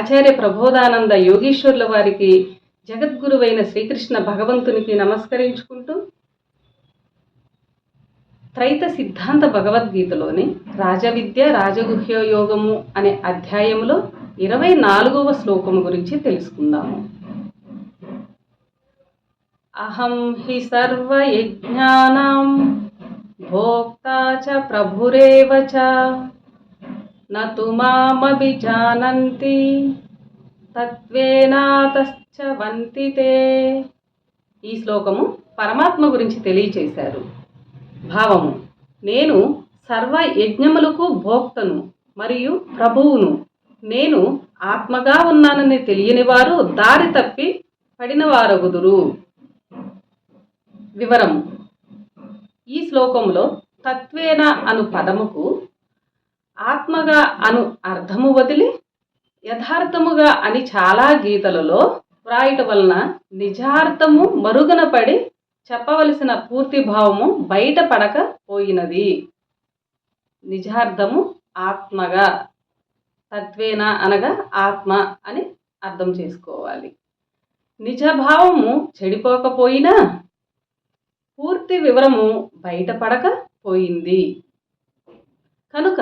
ఆచార్య ప్రబోధానంద యోగీశ్వర్ల వారికి, జగద్గురువైన శ్రీకృష్ణ భగవంతునికి నమస్కరించుకుంటూ త్రైత సిద్ధాంత భగవద్గీతలోని రాజవిద్య రాజగుహ్య యోగము అనే అధ్యాయములో 24వ శ్లోకము గురించి తెలుసుకుందాము. అహం హి సర్వయజ్ఞానాం భోక్తా చ ప్రభురేవ చ నతు మామభిజానంతి తత్వేనాతశ్చ వంతితే. ఈ శ్లోకము పరమాత్మ గురించి తెలియచేశారు. భావము: నేను సర్వ యజ్ఞములకు భోక్తను మరియు ప్రభువును. నేను ఆత్మగా ఉన్నానని తెలియని వారు దారి తప్పి పడిన వారగుదురు. వివరము: ఈ శ్లోకంలో తత్వేన అను పదముకు ఆత్మగా అను అర్థము వదిలి యథార్థముగా అని చాలా గీతలలో వ్రాయటం వలన నిజార్థము మరుగున పడి చెప్పవలసిన పూర్తి భావము బయటపడకపోయినది. నిజార్థము ఆత్మగా, తత్వేన అనగా ఆత్మ అని అర్థం చేసుకోవాలి. నిజభావము చెడిపోకపోయినా పూర్తి వివరము బయటపడకపోయింది కనుక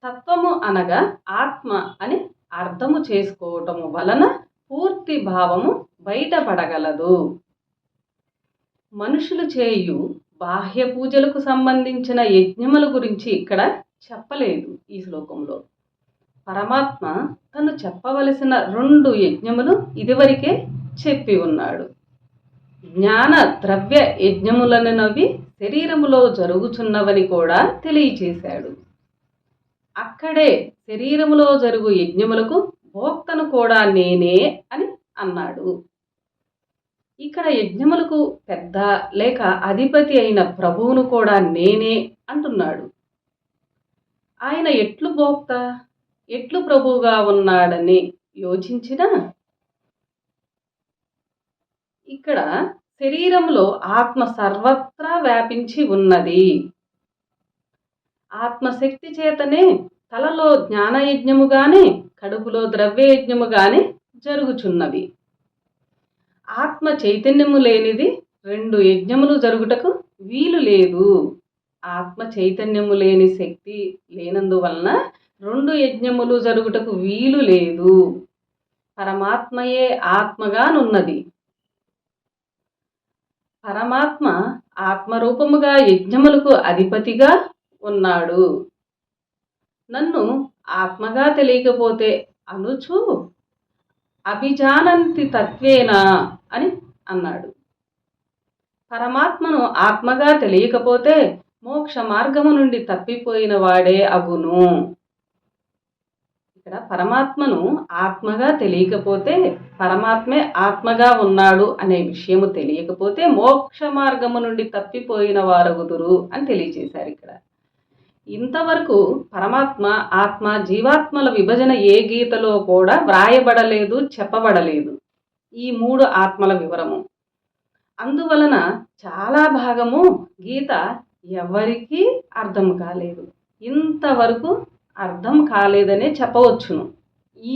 తత్వము అనగా ఆత్మ అని అర్థము చేసుకోవటము వలన పూర్తి భావము బయటపడగలదు. మనుషులు చేయు బాహ్య పూజలకు సంబంధించిన యజ్ఞముల గురించి ఇక్కడ చెప్పలేదు. ఈ శ్లోకంలో పరమాత్మ తను చెప్పవలసిన 2 యజ్ఞములు ఇదివరకే చెప్పి ఉన్నాడు. జ్ఞాన ద్రవ్య యజ్ఞములనవి శరీరములో జరుగుచున్నవని కూడా తెలియచేశాడు. అక్కడే శరీరములో జరుగు యజ్ఞములకు భోక్తను కూడా నేనే అని అన్నాడు. ఇక్కడ యజ్ఞములకు పెద్ద లేక అధిపతి అయిన ప్రభువును కూడా నేనే అంటున్నాడు. ఆయన ఎట్లు భోక్త, ఎట్లు ప్రభువుగా ఉన్నాడని యోచించినా ఇక్కడ శరీరంలో ఆత్మ సర్వత్రా వ్యాపించి ఉన్నది. ఆత్మశక్తి చేతనే తలలో జ్ఞానయజ్ఞముగానే కడుపులో ద్రవ్యయజ్ఞముగానే జరుగుచున్నవి. ఆత్మ చైతన్యము లేనిది 2 యజ్ఞములు జరుగుటకు వీలు లేదు. ఆత్మ చైతన్యము లేని శక్తి లేనందువలన 2 యజ్ఞములు జరుగుటకు వీలు లేదు. పరమాత్మయే ఆత్మగానున్నది. పరమాత్మ ఆత్మరూపముగా యజ్ఞములకు అధిపతిగా ఉన్నాడు. నన్ను ఆత్మగా తెలియకపోతే అనుచు అభిజానంతి తత్వేనా అని అన్నాడు. పరమాత్మను ఆత్మగా తెలియకపోతే మోక్ష మార్గము నుండి తప్పిపోయిన వాడే అగును. ఇక్కడ పరమాత్మను ఆత్మగా తెలియకపోతే, పరమాత్మే ఆత్మగా ఉన్నాడు అనే విషయము తెలియకపోతే మోక్ష మార్గము నుండి తప్పిపోయిన వారగుదురు అని తెలియచేశారు. ఇక్కడ ఇంతవరకు పరమాత్మ, ఆత్మ, జీవాత్మల విభజన ఏ గీతలో కూడా వ్రాయబడలేదు, చెప్పబడలేదు. ఈ 3 ఆత్మల వివరము. అందువలన చాలా భాగము గీత ఎవరికీ అర్థం కాలేదు. ఇంతవరకు అర్థం కాలేదనే చెప్పవచ్చును. ఈ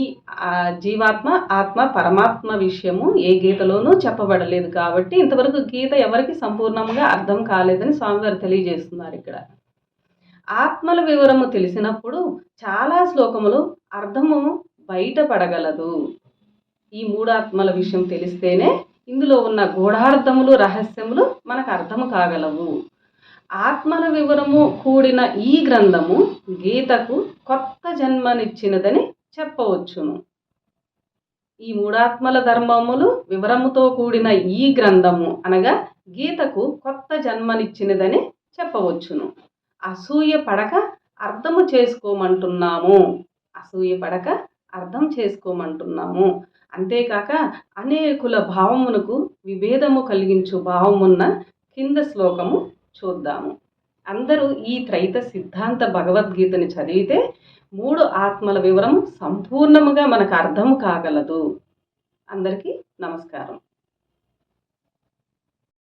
జీవాత్మ, ఆత్మ, పరమాత్మ విషయము ఏ గీతలోనూ చెప్పబడలేదు కాబట్టి ఇంతవరకు గీత ఎవరికి సంపూర్ణంగా అర్థం కాలేదని స్వామివారు తెలియజేస్తున్నారు. ఇక్కడ ఆత్మల వివరము తెలిసినప్పుడు చాలా శ్లోకములు అర్థము బయటపడగలదు. ఈ 3 ఆత్మల విషయం తెలిస్తేనే ఇందులో ఉన్న గూఢార్థములు, రహస్యములు మనకు అర్థము కాగలవు. ఆత్మల వివరము కూడిన ఈ గ్రంథము గీతకు కొత్త జన్మనిచ్చినదని చెప్పవచ్చును. ఈ 3 ఆత్మల ధర్మములు వివరముతో కూడిన ఈ గ్రంథము అనగా గీతకు కొత్త జన్మనిచ్చినదని చెప్పవచ్చును. అసూయ పడక అర్థము చేసుకోమంటున్నాము. అసూయ పడక అర్థం చేసుకోమంటున్నాము. అంతేకాక అనేకుల భావమునకు విభేదము కలిగించు భావమున్న కింద శ్లోకము చూద్దాము. అందరూ ఈ త్రైత సిద్ధాంత భగవద్గీతని చదివితే 3 ఆత్మల వివరము సంపూర్ణముగా మనకు అర్థము కాగలదు. అందరికీ నమస్కారం.